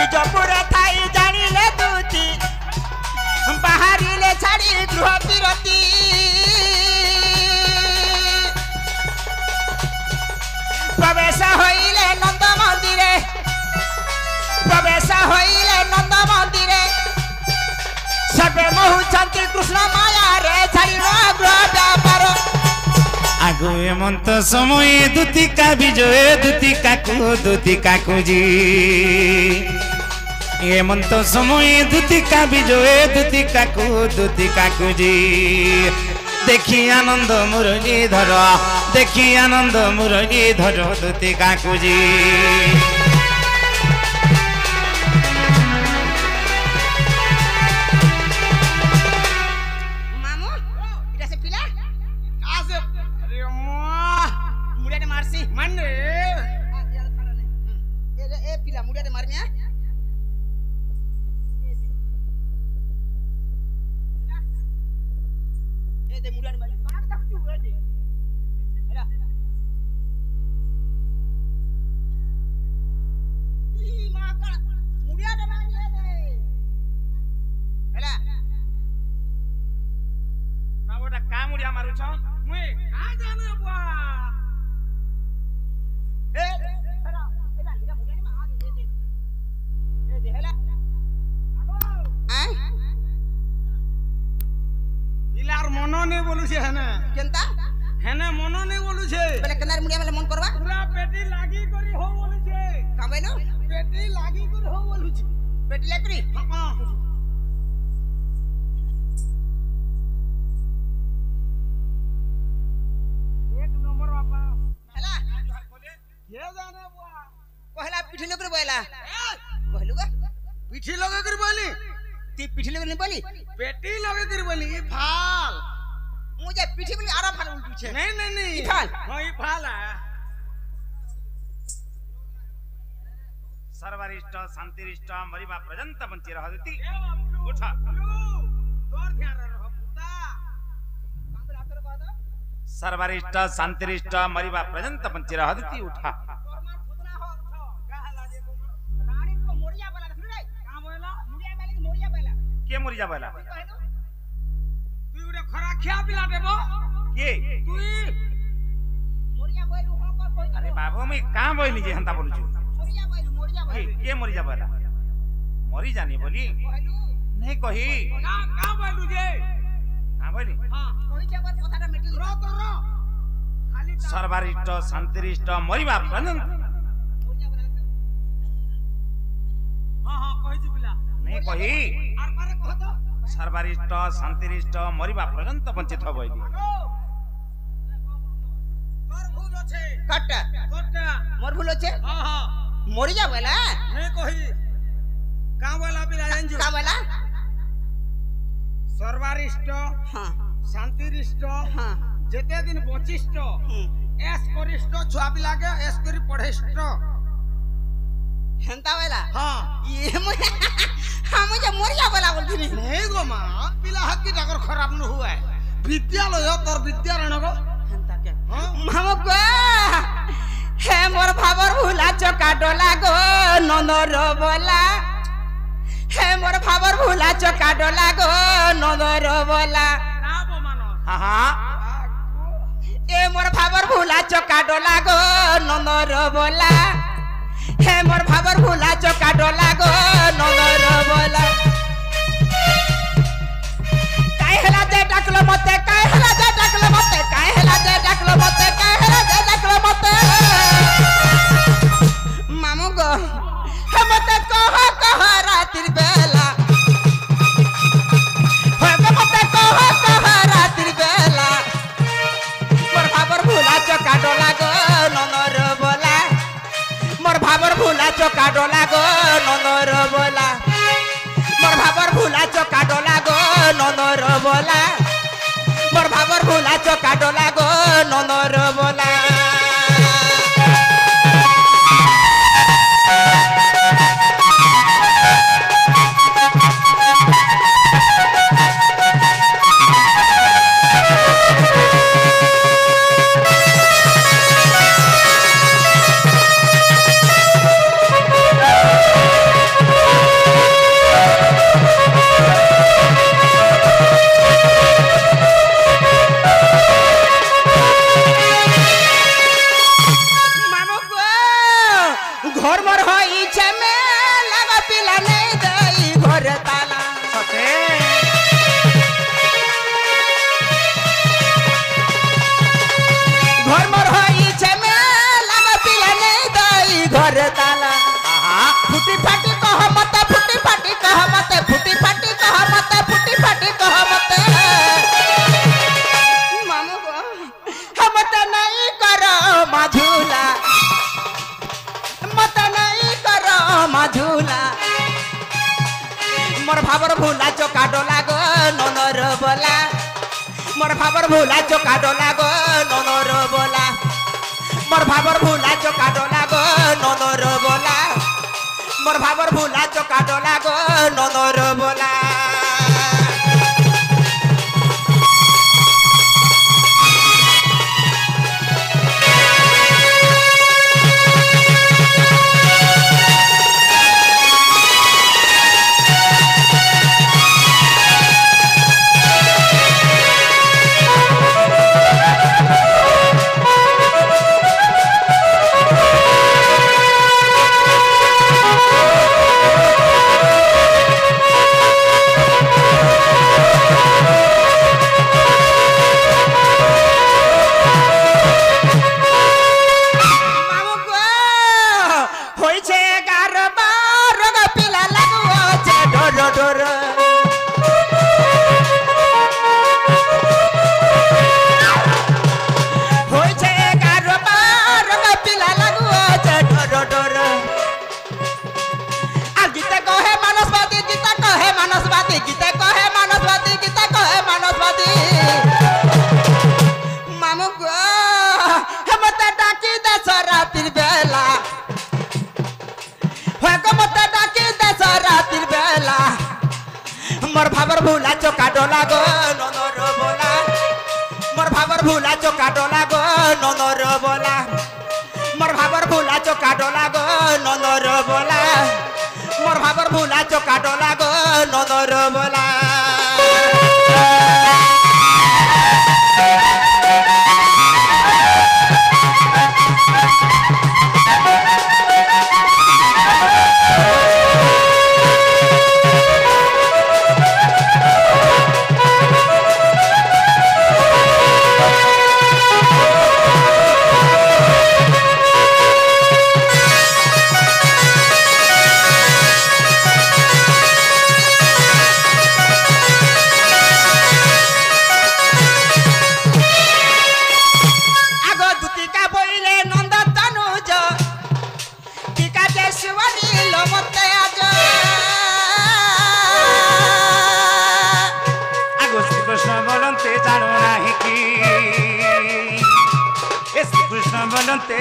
Nijpur Thai जानिले दूती बाहरिले छाड़ी गृह विरती प्रवेश होइले नंद मंदिरे प्रवेश होइले नंद मंदिरे सबे मोहुचंती कृष्ण माया रे छाड़ी गृह व्यापार आगो एमंत समय दूतिका विजय दूतिका जी एमंत समय दूतिका विजय दूतिका जी देखी आनंद मुरलीधर देखी आनंद मुरलीधर दूतिका जी सर्वरिष्ट शांतिरिष्ट मरिबा पर्यंत बंची रहती उठा सर्वरिष्ट शांतिरिष्ट मरिबा पर्यंत बंची रहती उठा के मरिया बोला तू उडे खरा खिया पिला देबो के तू मरिया बोलू हो कोई अरे बाबू मैं का बोली जे हंता बोलु छु मरिया बोलू के मरिया बोला मरी जानी बोली नहीं कही ना का बोलू जे का बोली हां कोई जे बात कथाटा मिटी रो तो रो खाली सर्वरिष्ट शांतिरिष्ट मरिबा पर्यंत हां हां कहि छु पिला नहीं कही सर्वरिष्ट शांतिरिष्ट मरिबा पर्यंत वंचित हो बोली कट मोर भूल छे हां हां मरि जा बोला नहीं कही का बोला बिना जान का बोला सर्वरिष्ट हां शांतिरिष्ट हां जेते दिन बचिष्ट एस करिष्ट छुआ पिला के एस करी पढ़ेष्ट हेंता वाला हां ये मुझे मरिया बोला बोलती नहीं गो मां पिला हक की टकर खराब न हुआ है विद्यालय तोर विद्यारण गो हेंता के हां मामो गो हे मोर भाबर भूला चका डोला गो ननर बोला हे मोर भाबर भूला चका डोला गो ननर बोला ना बो मानो हां हां ए मोर भाबर भूला चका डोला गो ननर बोला हे मोर भाबर भूला चका डोला गो नगर बोला काय हला दे डाकलो मते काय हला दे डाकलो मते काय हला दे डाकलो मते काय हला दे डाकलो मते मामू गो हम मते कह रातिर बेला हम मते कह रातिर बेला मोर भाबर भूला चका डोला गो नगर बोला मोर भाबर भूला चका डोला गो ननर बोला मोर भाबर भूला चका डोला गो ननर बोला मोर भाबर भूला चका डोला गो ननर बोला भूला मोर भाबर भूला चोका डोला गो ननर बोला मोर भाबर भूला चोका डोला गो ननर बोला मोर भाबर भूला चोका डोला गो ननर बोला मोर भाबर भूला चोका डोला गो ननर बोला मोर भाबर भूला चोका डोला गो ननर बोला मोर भाबर भूला चोका डोला गो ननर बोला मोर भाबर भूला चोका डोला गो ननर बोला मोर भाबर भूला चोका डोला गो ननर बोला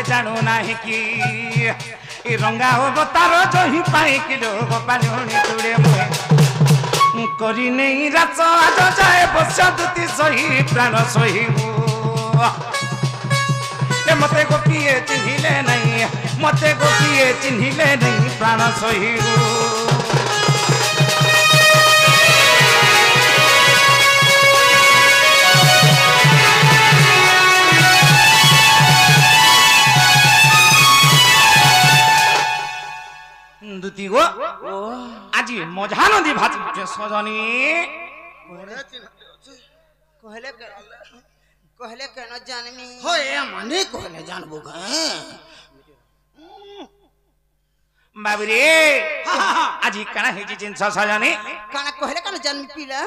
जानू नाही कि रंगा हो तार जही पाई किलो गोपाली तुड़े मुहे करी नहीं रात आज जाए बस दुती सही प्राण सही मते गोपीए चिन्हिले नहीं मते गोपीए चिन्हिले नहीं प्राण सही दुती गो आज मजा नदी भात सजनी कहले कहले केन जानमी हो ए मने कहले जानबो ग बाबरे आज कना हेजी जिंस सजनी कना कहले केन जानमी पिला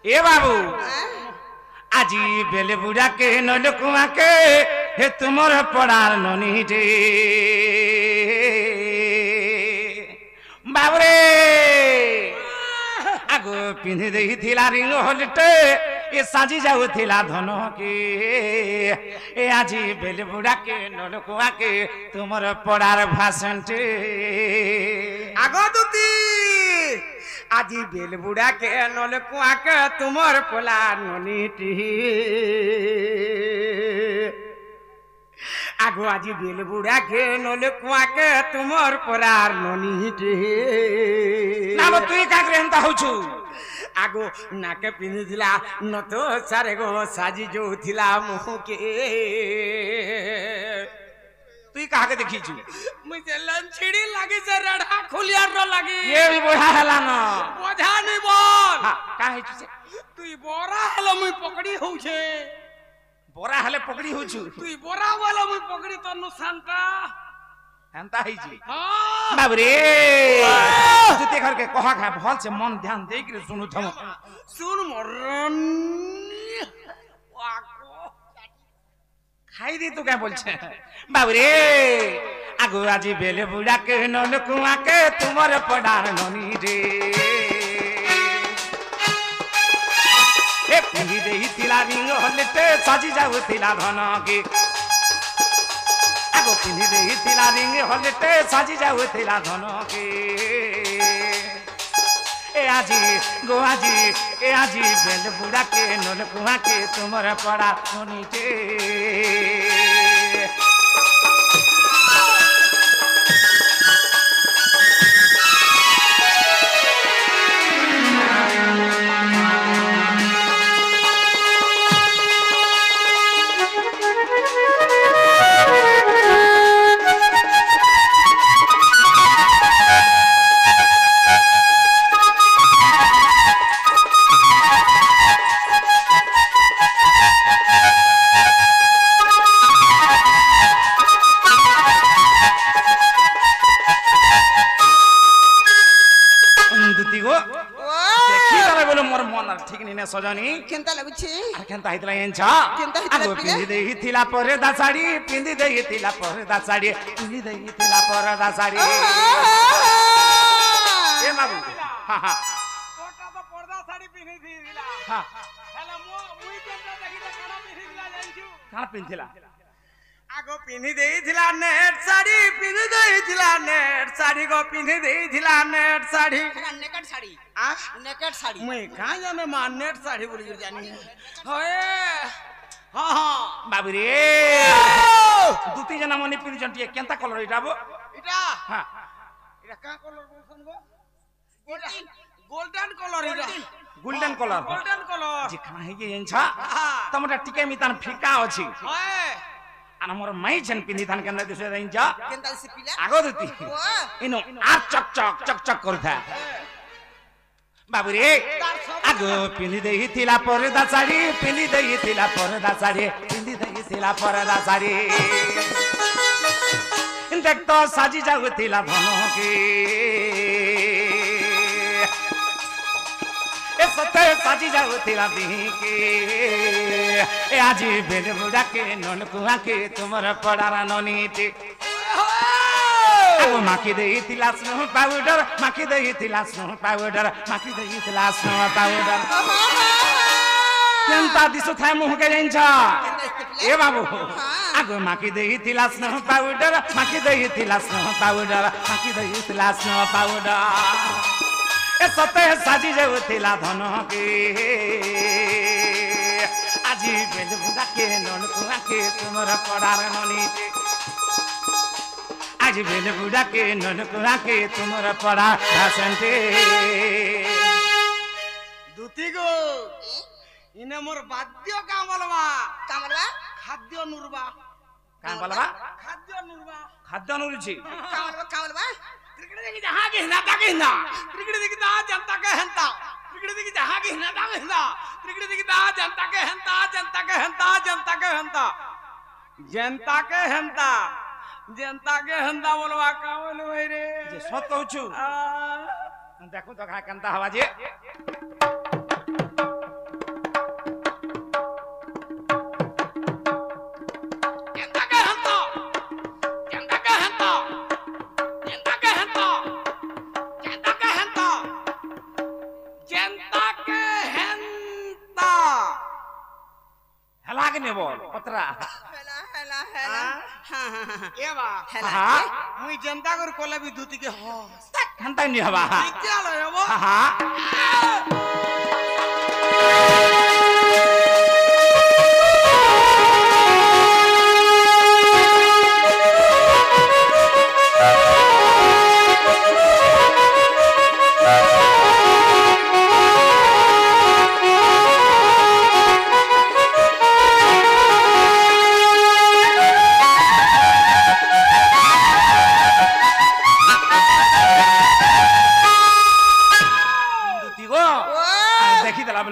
ए बाबू आज बेले बुढ़ा के नलकुआ के हे तुमर पड़ार ननी रे बाबरे आगो पिंधि देही थिला रिंग होलटे ए साजी जाऊ थिला धन के ए आजी बेले बुढ़ा के नलकुआ के तुमर पड़ार भाषणटे आगो दुती आजी बेल बुढ़ा के नलकुआ के तुमर पोला ननीटी आगो आजी बेल बुढ़ा के नलकुआ के तुमर पोलार ननीटी नाम तुई का ग्रहणता होछु आगो नाके पिंधि थिला न तो सारे गो साजी जो थिला मुह के तुई कहा के देखी छु मुझे लंछड़ी लागी से रढ़ा खुलियार रो लागी ये भी बोझा हला न बोझा नहीं बोल हां का है छु तुई बोरा हलो मुई पकड़ी होउ छे बोरा हले पकड़ी हो छु तुई बोरा वाला मुई पकड़ी तनु सांता एंता है जी हां बाबरे जुते घर के कहा खा भल से मन ध्यान दे के सुनु थम सुन मरन वाको হাই দি তো কে বলছে বাবু রে আগো আজি বেলে বুড়া কে নল কুয়া কে তোমার পড়ার ননি রে এ পিঁধি দেইতিলা রিঙ্গ হলেতে সাজি যাউতিলা ধন কে আগো পিঁধি দেইতিলা রিঙ্গ হলেতে সাজি যাউতিলা ধন কে এ আজি বেল বুড়া কে নল কুয়া কে তোমার পড়া ননি রে সজনী কেনতা লাগুছি আর কেনতা হইতলা এনছা আগো পিঁধি দেইতিলা পরদা শাড়ি পিঁধি দেইতিলা পরদা শাড়ি পিঁধি দেইতিলা পরদা শাড়ি এ বাবু হ্যাঁ হ্যাঁ তোটা তো পর্দা শাড়ি পিনি দিলা হ্যাঁ হেলে মুই কেনতা দেখিতে কানা পিনি দিলা জানছু কাণ পিঁধিলা আগো পিনি দেইছিলা নেট শাড়ি পিনি দেইছিলা নেট শাড়ি গো পিনি দেইছিলা নেট শাড়ি নেকেট শাড়ি আ নেকেট শাড়ি মুই কাঁ জানে মা নেট শাড়ি বলি জানি হয় হ্যাঁ হ্যাঁ বাবু রে দুটি জনা মনে পিঁধিছন টিকে কেনতা কলর এটাবো এটা হ্যাঁ এটা কা কলর বলছন গো গোল্ডেন কলর এটা গোল্ডেন কলর গোল্ডেন কলর যে খানা হই এনছা তোমরা টিকে মিতান ফিকা আছে হয় আর আমার মাই যেন পিঁধি থান কেন দিছে এনছা কেনতা সে পিলা আগো দুটি ইনো আর চক করথা বাবু রে আগো পিঁধি দেইতিলা পরদা শাড়ি পিঁধি দেইতিলা পরদা শাড়ি পিঁধি দেইতিলা পরদা শাড়ি দেখ তো সাজি যাউতিলা ধনকে এ সতে সাজি যাউতিলা দিকে এ আজি বেলে বুড়া কে নল কুয়া কে তোমার পড়ার ননিতে আগো মাখি দেইতিলা স্নো পাউডার মাখি দেইতিলা স্নো পাউডার মাখি দেইতিলা স্নো পাউডার কেনতা দিছো থাই মুহকে জানছা এ বাবু আগো মাখি দেইতিলা স্নো পাউডার মাখি দেইতিলা স্নো পাউডার মাখি দেইতিলা স্নো পাউডার এ সতে সাজি যাউতিলা ধনকে আজি বেল বুড়া কে নল কুয়া কে তোমার পড়ার ননিতে আজি বেল বুড়া কে নল কুয়া কে তোমার পড়া ভাসন্তে দুতি গো ইনে মোর বাদ্য কামলবা কামলা খাদ্য নুরবা কান বলবা খাদ্য নুরবা খাদ্য নুরছি কামলা ক্রিকেট দেখি যাহা কি হিনা তাকে হিনা ক্রিকেট দেখি দা জনতা কে হেনতা ক্রিকেট দেখি যাহা কি হিনা তাকে হিনা ক্রিকেট দেখি দা জনতা কে হেনতা জনতা কে হেনতা জনতা কে হেনতা জনতা কে হেনতা জনতা কে হেনতা বলবা কামল হই রে যে সত কହୁଛୁ দেখো তো কেনতা হবা যে জনতা কে হেনতা জনতা কে হেনতা জনতা কে হেনতা জনতা কে হেনতা জনতা কে হেনতা হেলা কে নেব পত্রা হেলা এবা হ্যাঁ মুই জনতা কর কলে বি দুতি কে হ কেনতা নি হবা বিদ্যালয় হবো হ্যাঁ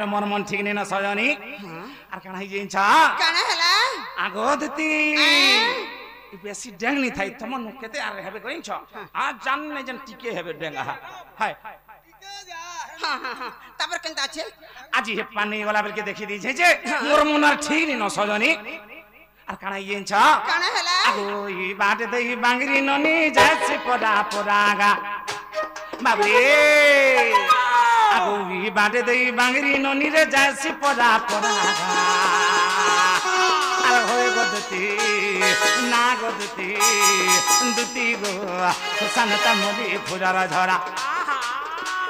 मोर मन ठीक नहीं ना सजनी আর কানা হই যাইছা কানা হেলা আগো দিতি বেশি ড্যাং নি থাই তমন কেতে আর হেবে কইছ আজ জান নাই জান টিকে হেবে ড্যাঙ্গা হাই তারপর কেনতা আছে আজি হে পানি वाला বেলকে দেখি দিছে যে মোর মন আর ঠিক নি না সজনী আর কানা ইয়েছ কানা হেলা আগো ই বাটে দেই বাঙ্গরি ননি যাচ্ছে পড়া পড়াগা বাবরে আগো ই বাটে দেই বাঙ্গরি ননি রে যাচ্ছে পড়া পড়াগা আর হয়ে গদতি না গদতি দুতি গো সানতা মরি ফুরার ঝরা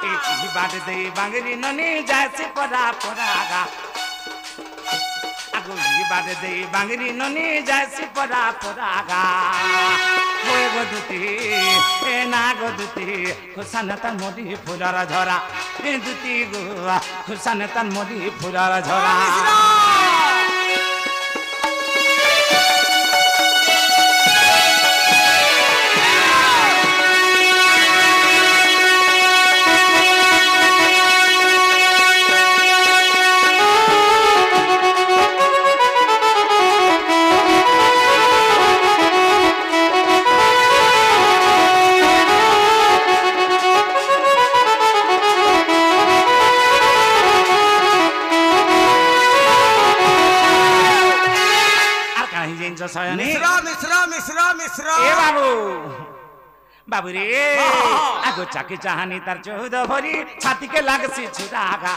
এই বাটে দেই বাঙ্গরি ননি যাচ্ছে পড়া পড়াগা আগলি বাটে দেই বাঙ্গরি ননি যাচ্ছে পড়া পড়াগা হয়ে গদতি না গদতি সানতা মরি ফুরার ঝরা দুতি গো সানতা মরি ফুরার ঝরা মিশ্রা মিশ্রা মিশ্রা মিশ্রা এ বাবু বাবু রে আগো চাকি চাহানি তার চৌদ ভরি ছাতিকে লাগছে ছুরাগা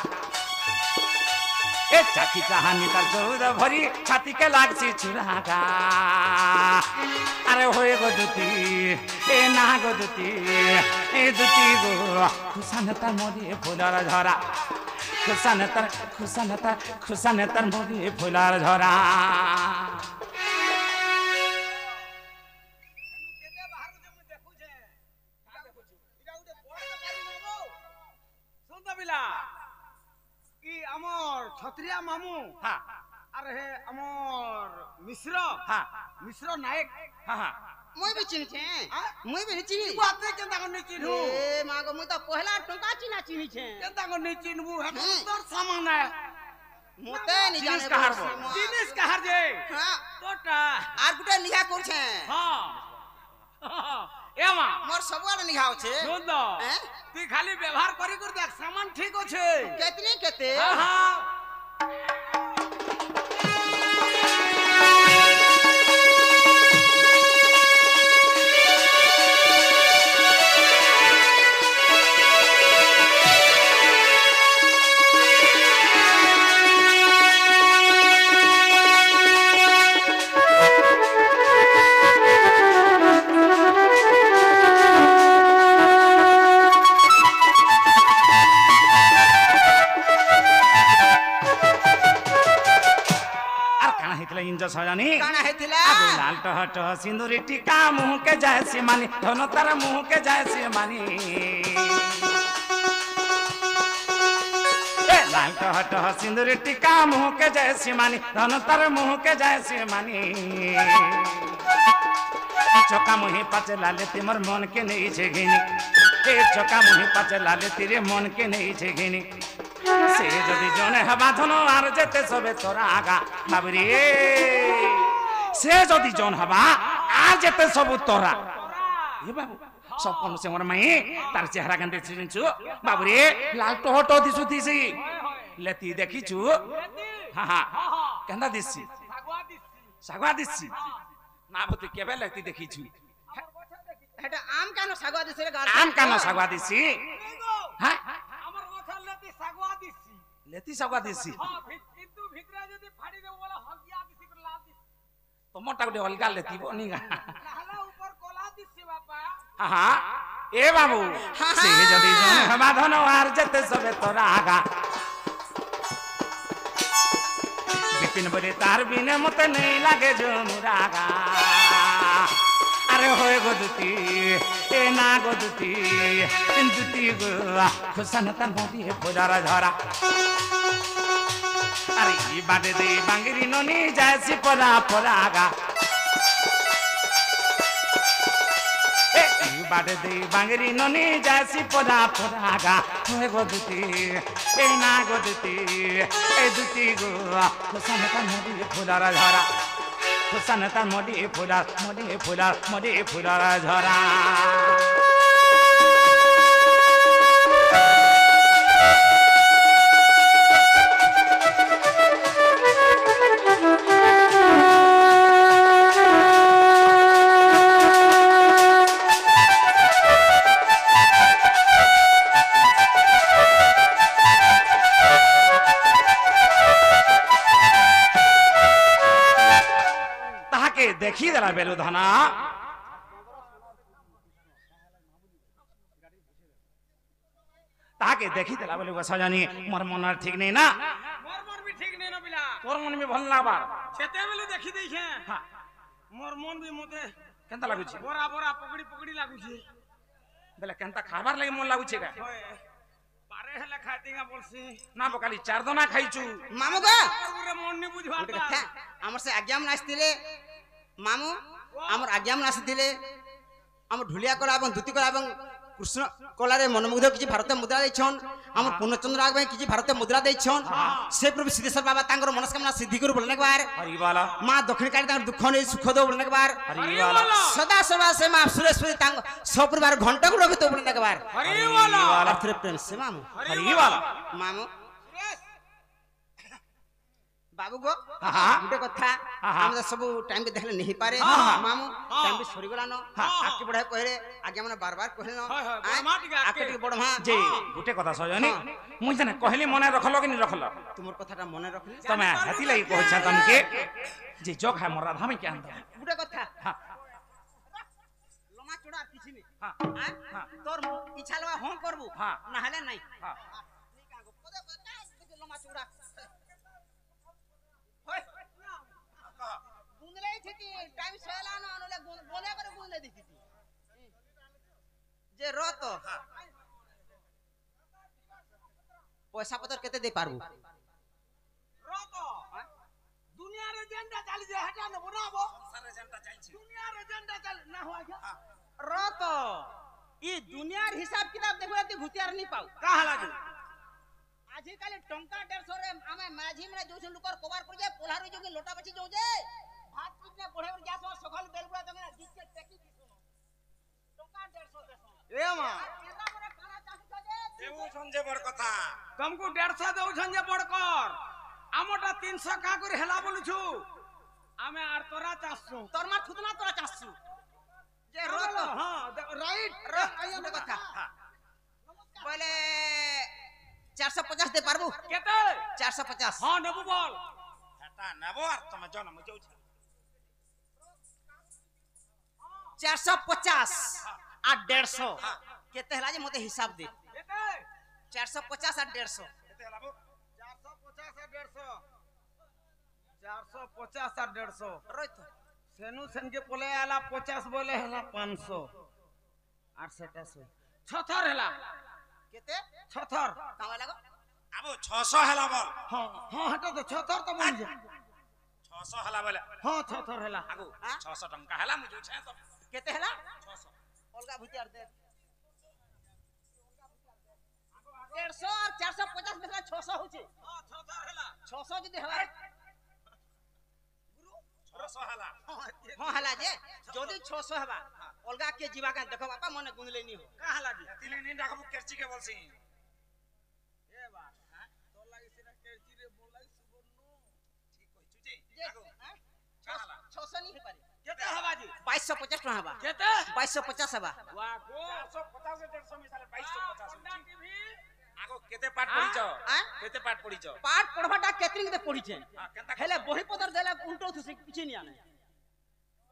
এ চাকি চাহানি তার চৌদ ভরি ছাতিকে লাগছে ছুরাগা আরে হয়ে গো দুতি এ না গো দুতি এ দুতি গো খুশানে তার মরি ফুলার ঝরা খুশানে তার মরি ফুলার ঝরা ছত্রিয়া মামু হ্যাঁ আরে হে আমার মিশ্র হ্যাঁ মিশ্র নায়ক হ্যাঁ মুই भी চিনিছে মুই भी চিনি বাতে কেন তাকে নি চিনু এ মাগো মুই তো পহলা টঙ্কা চিনা চিনিছে কেন তাকে নি চিনবু হে হ্যাঁ। তোর সামান है মতে নি জিনিস জানে কাহার বলছি বল? মই। জিনিস কাহার যে হ্যাঁ তোটা আর গুটা নিহা করছে হ্যাঁ এমা মোর ସବୁଆଡେ নিহা আছে শুন তো হ্যাঁ তুই খালি ব্যবহার করি করে দেখ সামান ঠিক আছে কেতনি কেতে হ্যাঁ হ্যাঁ সজানি কানা হেতিলা আগো লাল টহ টহ সিন্দুরি টিকা মুহকে যায় সে মানি ধন তার মুহকে যায় সে মানি লাল টহ টহ সিন্দুরি টিকা মুহকে যায় সে মানি ধন তার মুহকে যায় সে মানি চকা মুহি পাচে লালে তিমর মন কে নেইছে ঘিনি এ চকা মুহি পাচে লালে তিরে মন কে নেইছে ঘিনি সে যদি জনে হবা ধন আর যেতে সবে তোরা আগা বাবরি সে যদি জন হবা আর যেতে সবু তোরা এ বাবু সব কোন সে মোর মাই তার চেহারা কেন দেখছিছু বাবরি লাল টহট দিছু দিছি লেতি দেখিছু হা হা কেন্দা দিছি সাগা দিছি না বতে কেবে লেতি দেখিছু এটা আম কেন সাগা দিছে রে গাল আম কেন সাগা দিছি হ্যাঁ আমার কথা লেতি সাগওয়া দিছি লেতি সাগা দিছি হ্যাঁ কিন্তু ভিতরে যদি ফাড়ি দেব বলে হলদিয়া দিছি করে লাল দিছি তোমারটা গোটে অলগা লেতি বনিগা নাহলে উপর কলা দিছি বাপা আহা এ বাবু সে যদি জন হবা ধন আর যেতে সবে তোরা আগা বিপিন বলে তার বিনে মতে নেই লাগে জমুরাগা আরে হয়ে গো দুতি এ না গো দুতি দুতি গো খুশান তার মতি ফোজারা ঝরা আরে ই বাটে দে বাঙ্গিরি ননি যাইছি পরা পরাগা বাটে দে বাঙ্গিরি ননি যাইছি পরা পরাগা হয়ে গো দুতি এ না গো দুতি এ দুতি গো খুশান তার মতি ফোজারা ঝরা খুশান তার মতি ফুলার ঝরা ଦେଖି ଦେଲା ବେଲୁ ଧନା ତାହାକେ ଦେଖି ଦେଲା ବେଲୁ ସଜନୀ ମୋର ମନ ଠିକ ନେଇ ନା मोर मन भी ठीक नहीं ना पिला ତୋର ମନ ବି ଭଲ ଲାଗବା सेते बेलू देखी देखे हाँ मोर मन भी मते କେନ୍ତା ଲାଗୁଛି बोरा बोरा पकड़ी पकड़ी लागू छे ବେଲେ କେନ୍ତା ଖାଇବାର ଲାଗି ମନ ଲାଗୁଛି କା होय पारे हेले खातिगा बोलसी ନା ବକାଲି ଚାର ଦନା ଖାଇଛୁ ମାମୁ ଗା रे मन नहीं बुझवा ଗୋଟେ କଥା ଆମର ସେ ଆଜ୍ଞା ମାନେ ଆସିଥିଲେ ମାମୁ ଆମର ଆଜ୍ଞା ମାନେ ଆସିଥିଲେ ଆମର ଢୁଲିଆ କଳା ଏବଂ ଧୁତି କଳା ଏବଂ କୃଷ୍ଣ କଳାରେ ମନମୁଗ୍ଧ କିଛି ଭାରତୀୟ ମୁଦ୍ରା ଦେଇଛନ୍ ଆମର ପୂର୍ଣ୍ଣଚନ୍ଦ୍ର ଆଗ ପାଇଁ କିଛି ଭାରତୀୟ ମୁଦ୍ରା ଦେଇଛନ୍ ସେ ପ୍ରଭୁ ସିଦ୍ଧେଶ୍ୱର ବାବା ତାଙ୍କର ମନସ୍କାମନା ସିଦ୍ଧି କରୁ ବୋଲନେ ବାର ହରିବାଲା ମା ଦକ୍ଷିଣକାଳୀ ତାଙ୍କର ଦୁଃଖ ନେଇ ସୁଖ ଦଉ ବୋଲନେ ବାର ହରିବାଲା ସଦା ସଦା ସେ ମା ସୁରେଶ୍ୱରୀ ତାଙ୍କ ସପରିବାର ଘଣ୍ଟାକୁ ରଖିତ ବୋଲନେ ବାର हरी वाला ଆର୍ଥରେ ପ୍ରେମ ସେ ମାମୁ ହରିବାଲା ମାମୁ बाबू गो हाँ। गुटे कथा हाँ। हम सब टाइम के देखले नहीं पारे हाँ। मामू टाइम भी सरी गला न आके बढ़े कहले आगे माने बार-बार कहले न हाँ, हाँ, बड़मा टिके आके। आके बड़मा जे गुटे কথা সজনী মুই জানে কহিলি মনে রখল কি নি রখল तुमर कथाटा मने रखली তুমি হাতি লাগি কইছা তমকে যে জগ খায় মোর রাধা আমি কেন দাও गुटे कथा হ্যাঁ लमा चोड़ा किछि नि हाँ। हां तोर इच्छा लवा हम करबू हाँ। नहले नहीं हाँ। नहीं कागो पदे पदे लमा चोड़ा होय गुंदले थी टाइम सेला न अनले गोले करे गुंदले दिथि जे रत पैसा पतर केते दे पारबू रोतो दुनिया रे जेंडा चाली जे हटा न बनाबो दुनिया रे जेंडा चल ना हो क्या रत ई दुनियार हिसाब किताब देखो एते भूतियार नहीं पाऊ कहा लागे आजि काले टंका 150 रे आमे माझी में जो लुकर कवर कर जाए पोलारो जो लोटा बची जो जे भात कितने बढ़े और गैस और सखल बेलबुआ तंगे दिखे टेकी किसनो टंका 150 देसो ए मां केला मरे खाना चाहू छ जे দেবু সঞ্জয় বড় কথা तुमको 150 देउछन जे बड़कर আমটা 300 का করে হেলা বলুছু আমি আর তোরা চাচ্ছু तोर मार खुदना तोरा चासु जे रत हां राइट आइयो कथा पहले 450 दे पारबू केते 450 हां नबु बोल এটা নেব আর তুমি জন মু যাউছি 450 आ 150 केते हला जे मते हिसाब दे केते 450 आ 150 কেতে হলাবো 450 আর 150 450 আর 150 रोइत सेनु सेन के पोले आला 50 बोले हला 500 আর সেটা সই ছথর হেলা केते ছথর कावा लागो আবো 600 হেলা বল हां हां हटा तो ছথর তো বল जा 600 হেলা বলে हां ছথর হেলা আগু हाँ? 600 টঙ্কা হেলা মু যাউছি তো केते हला 600 अलगा भुतियार दे 150 और 450 में 600 होचे हां ছথর হেলা 600 जदी हला 600 হেলা हां हला जे जदी 600 हबा अलगा के जीवा का देखो बापा मने गुंदले नी हो कहा लागी তিলে নি ডাকবো কেরচি কে বলছি ए बा तो लागी सेना केची रे बोलाई सुबर्णु ঠিক কইছু জি जे আগু हाँ? কাহালা 600 नहीं पारे केते हवा जी 2250 टका हबा केते 2250 हबा वाह गो 450 150 মিশালে 2250 पंडा टीवी আগু কেতে পাট পড়িছ हाँ? কেতে পাট পড়িছ पाठ पढ़वाटा केतरिंग दे पढ़ी छे हां केनता हेले बही पदर देला उल्टो थुसे किछि नि आने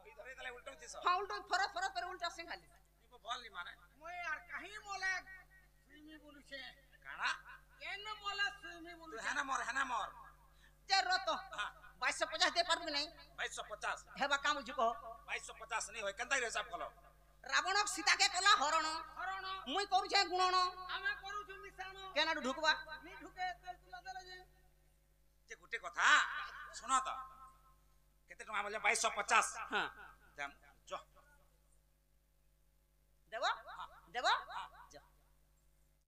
ওই ধরে তালে উল্টো দিছ हां उल्टो फरक फरक करे उल्टा से खाली বল নি মানে মই আর কাহি মোলে সুইমি বলুছে কানা কেন মোলে সুইমি তুই বলুছে হেনা মর जे रतो हां 2250 दे पारबे नहीं 2250 हेबा काम जुको 2250 नहीं होय केनता हिसाब कलो रावण सीता के कला हरण হরণ मुई करू छे गुणन আমি করুছু মিশানো केना ढुकबा নি ঢুকে তেল তুলা দেলে যে যে গুটে কথা শোনা তো কেতে টকা বলে 2250 हां দাম জ देबो देबो हां